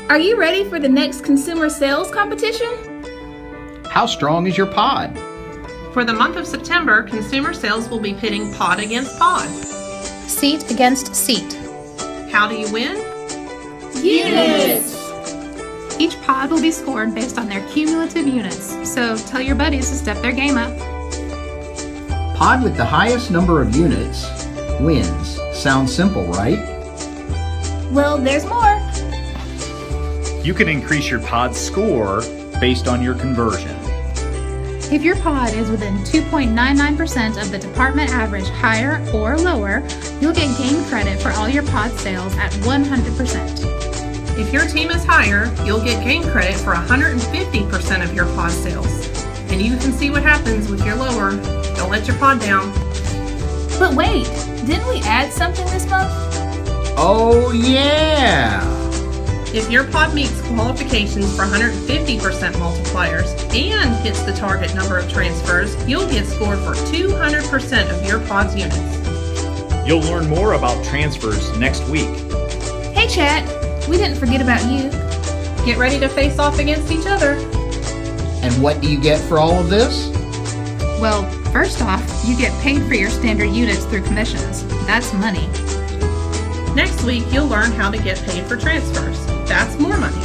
Are you ready for the next consumer sales competition? How strong is your pod? For the month of September, consumer sales will be pitting pod against pod. Seat against seat. How do you win? Units! Each pod will be scored based on their cumulative units, so tell your buddies to step their game up. Pod with the highest number of units wins. Sounds simple, right? Well, there's more. You can increase your pod score based on your conversion. If your pod is within 2.99% of the department average, higher or lower, you'll get game credit for all your pod sales at 100%. If your team is higher, you'll get game credit for 150% of your pod sales. And you can see what happens with your lower. Don't let your pod down. But wait, didn't we add something this month? Oh yeah! If your pod meets qualifications for 150% multipliers and hits the target number of transfers, you'll get scored for 200% of your pod's units. You'll learn more about transfers next week. Hey chat, we didn't forget about you. Get ready to face off against each other. And what do you get for all of this? Well, first off, you get paid for your standard units through commissions. That's money. Next week, you'll learn how to get paid for transfers. That's more money.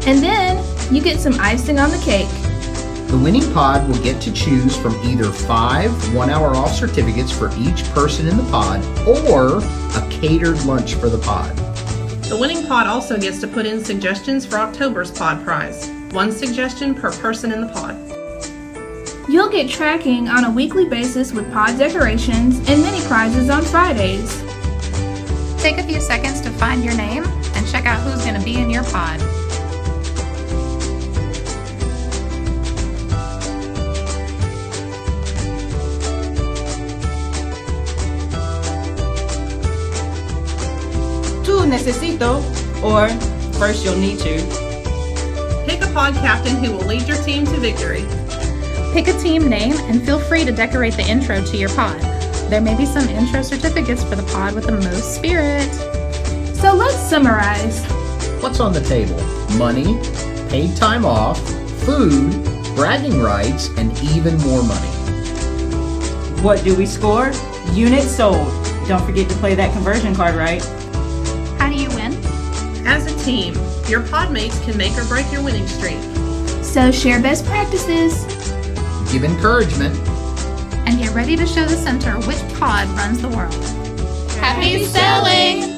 And then you get some icing on the cake. The winning pod will get to choose from either 5 1-hour off certificates for each person in the pod or a catered lunch for the pod. The winning pod also gets to put in suggestions for October's pod prize. 1 suggestion per person in the pod. You'll get tracking on a weekly basis with pod decorations and mini prizes on Fridays. Take a few seconds to find your name and check out who's going to be in your pod. Tú necesito, or first you'll need to. Pick a pod captain who will lead your team to victory. Pick a team name and feel free to decorate the intro to your pod. There may be some intro certificates for the pod with the most spirit. So let's summarize. What's on the table? Money, paid time off, food, bragging rights, and even more money. What do we score? Units sold. Don't forget to play that conversion card right. How do you win? As a team, your pod mates can make or break your winning streak. So share best practices. Give encouragement. And get ready to show the center which pod runs the world. Happy selling!